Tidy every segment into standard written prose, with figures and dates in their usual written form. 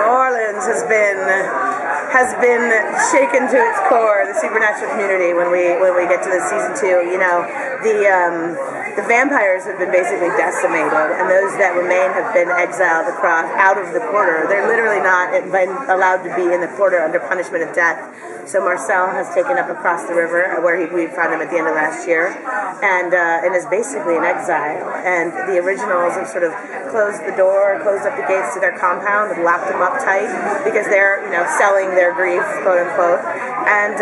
New Orleans has been shaken to its core. The supernatural community when we get to the season 2, the vampires have been basically decimated, and those that remain have been exiled out of the quarter. They're literally not allowed to be in the quarter under punishment of death. So Marcel has taken up across the river, where we found him at the end of last year, and is basically in exile. And the originals have sort of closed up the gates to their compound, and locked them up tight because they're selling their grief, quote unquote. And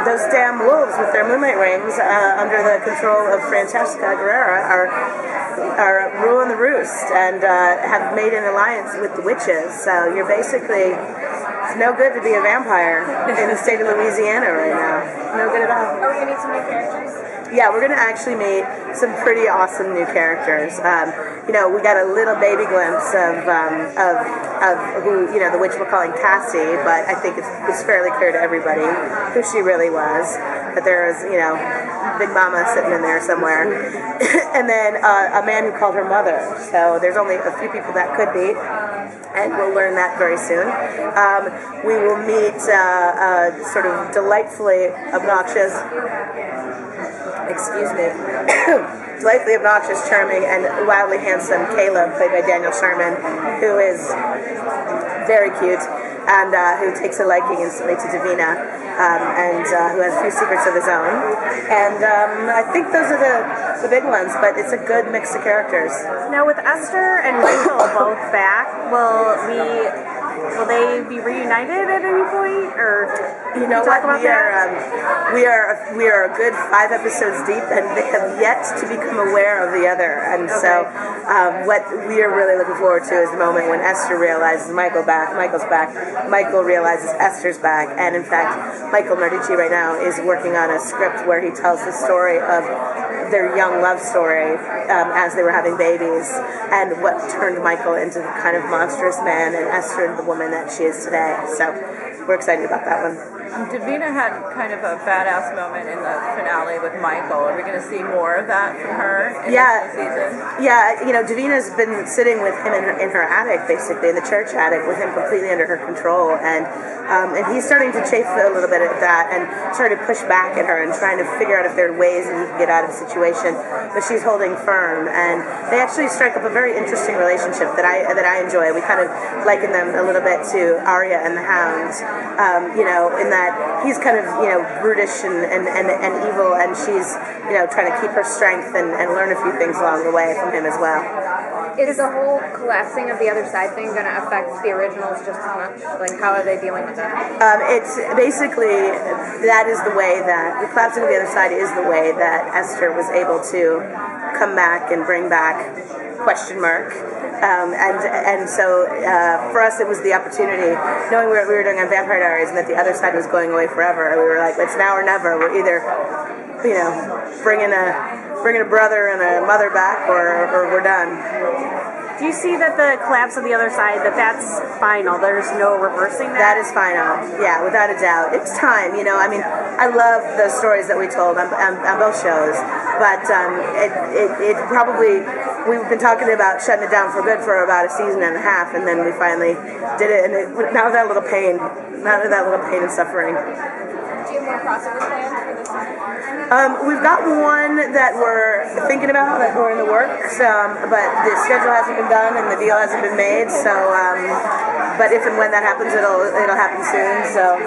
those damn wolves with their moonlight rings, under the control of Francesca Guerrera, are ruling the roost and have made an alliance with the witches. So you're basically. It's no good to be a vampire in the state of Louisiana right now. No good at all. Are we going to meet some new characters? Yeah, we're going to actually meet some pretty awesome new characters. We got a little baby glimpse of who, the witch we're calling Cassie, but I think it's fairly clear to everybody who she really was. That there is, Big Mama sitting in there somewhere. And then a man who called her mother. So there's only a few people that could be. And we'll learn that very soon. We will meet sort of delightfully obnoxious, delightfully obnoxious, charming, and wildly handsome Caleb, played by Daniel Sherman, who is very cute and who takes a liking instantly to Davina, and who has a few secrets of his own. And I think those are the big ones, but it's a good mix of characters. Now, with Esther and Michael both back, will they be reunited at any point, or you know what? We are a good 5 episodes deep, and they have yet to become aware of the other. And so, what we are really looking forward to is the moment when Esther realizes Michael's back, Michael realizes Esther's back, and in fact, Michael Narducci right now is working on a script where he tells the story of their young love story as they were having babies, and what turned Michael into the kind of monstrous man, and Esther into the woman that she is today. So we're excited about that one. Davina had kind of a badass moment in the finale with Michael. Are we going to see more of that from her in this season? Yeah, Davina's been sitting with him in her attic, basically, in the church attic, with him completely under her control, and he's starting to chafe a little bit at that, and starting to push back at her and trying to figure out if there are ways that he can get out of the situation, but she's holding firm, and they actually strike up a very interesting relationship that I enjoy. We kind of liken them a little bit to Arya and the Hound, in that he's kind of brutish and evil, and she's trying to keep her strength and learn a few things along the way from him as well. Is the whole collapsing of the other side thing going to affect the originals just as much? Like, how are they dealing with that? It's basically, that is the way that the collapsing of the other side is the way that Esther was able to come back and bring back ? And so for us, it was the opportunity, knowing what we were doing on Vampire Diaries and that the other side was going away forever. We were like, it's now or never. We're either, bringing a brother and a mother back, or we're done. Do you see that the collapse of the other side, that's final? There's no reversing that? That is final. Yeah, without a doubt. It's time, I love the stories that we told on both shows, but it probably, we've been talking about shutting it down for good for about a season and a half, and then we finally did it, and now with that little pain and suffering. Do you have more crossover plans for this season? We've got one that we're thinking about, that we're in the works, but the schedule hasn't been done and the deal hasn't been made. So, but if and when that happens, it'll happen soon. So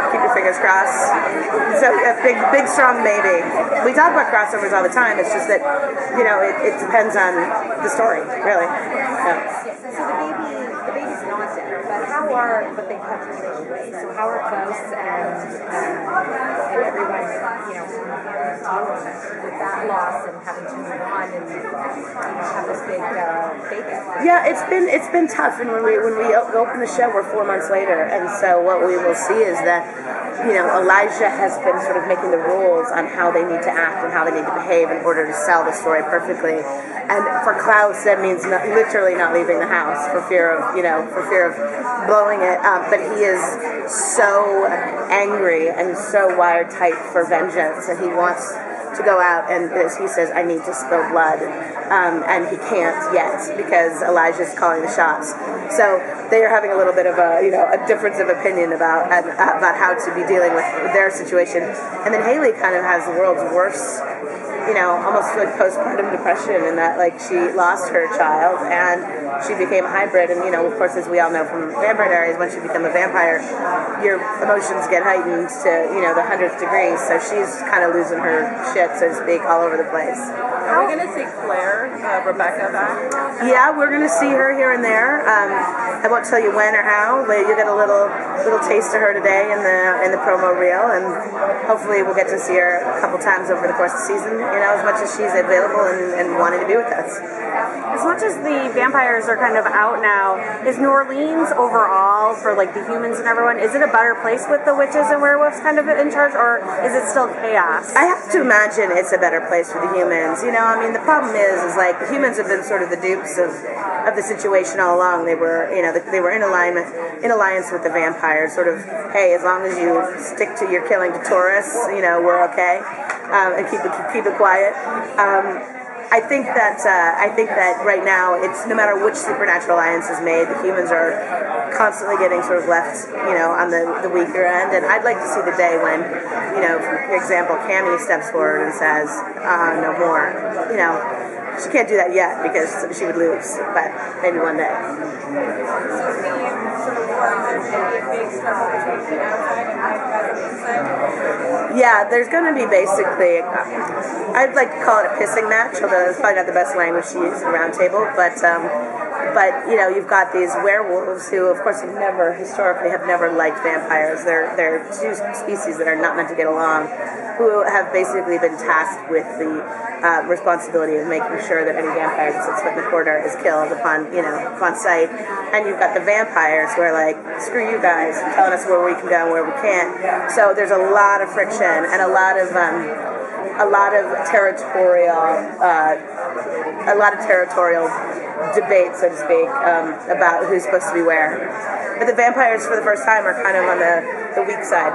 keep your fingers crossed. So a big strong maybe. We talk about crossovers all the time. It's just that it depends on the story, really. Yeah. So the baby's not there, but they have relationships. So how are Klaus and everyone, dealing with that loss and having to move on and have this big baby? Yeah, it's been tough. And when we open the show, we're 4 months later, and so what we will see is that Elijah has been sort of making the rules on how they need to act and how they need to behave in order to sell the story perfectly. And for Klaus, that means literally not leaving the house for fear of blowing it. But he is so angry and so wired tight for vengeance, and he wants to go out and, as he says, I need to spill blood, and he can't yet because Elijah's calling the shots. So they are having a little bit of a difference of opinion about how to be dealing with their situation. And then Haley kind of has the world's worst, almost like postpartum depression, in that like she lost her child and she became a hybrid. And of course, as we all know from Vampire Diaries, once you become a vampire, your emotions get heightened to the 100th degree. So she's kind of losing her shit, so to speak, all over the place. Are we going to see Claire, Rebecca back? Yeah, we're going to see her here and there. I won't tell you when or how, but you'll get a little taste of her today in the promo reel, and hopefully we'll get to see her a couple times over the course of the season. As much as she's available and wanting to be with us. As much as the vampires are kind of out now, is New Orleans overall, for like the humans and everyone, is it a better place with the witches and werewolves kind of in charge, or is it still chaos? I have to imagine it's a better place for the humans. The problem is like the humans have been sort of the dupes of the situation all along. They were, they were in alliance with the vampires. Sort of, hey, as long as you stick to your killing to tourists, we're okay, and keep it quiet. I think that right now, it's no matter which supernatural alliance is made, the humans are constantly getting sort of left, on the weaker end. And I'd like to see the day when, for example, Cammy steps forward and says, no more. She can't do that yet because she would lose, but maybe one day. Yeah, there's going to be basically, I'd like to call it a pissing match, although it's probably not the best language to use at a round table, but you've got these werewolves who, of course, historically have never liked vampires. They're two species that are not meant to get along, who have basically been tasked with the responsibility of making sure that any vampire that sets foot in the corridor is killed upon sight. And you've got the vampires who are like, screw you guys, telling us where we can go and where we can't. So there's a lot of friction and a lot of territorial debate, so to speak, about who's supposed to be where. But the vampires, for the first time, are kind of on the weak side.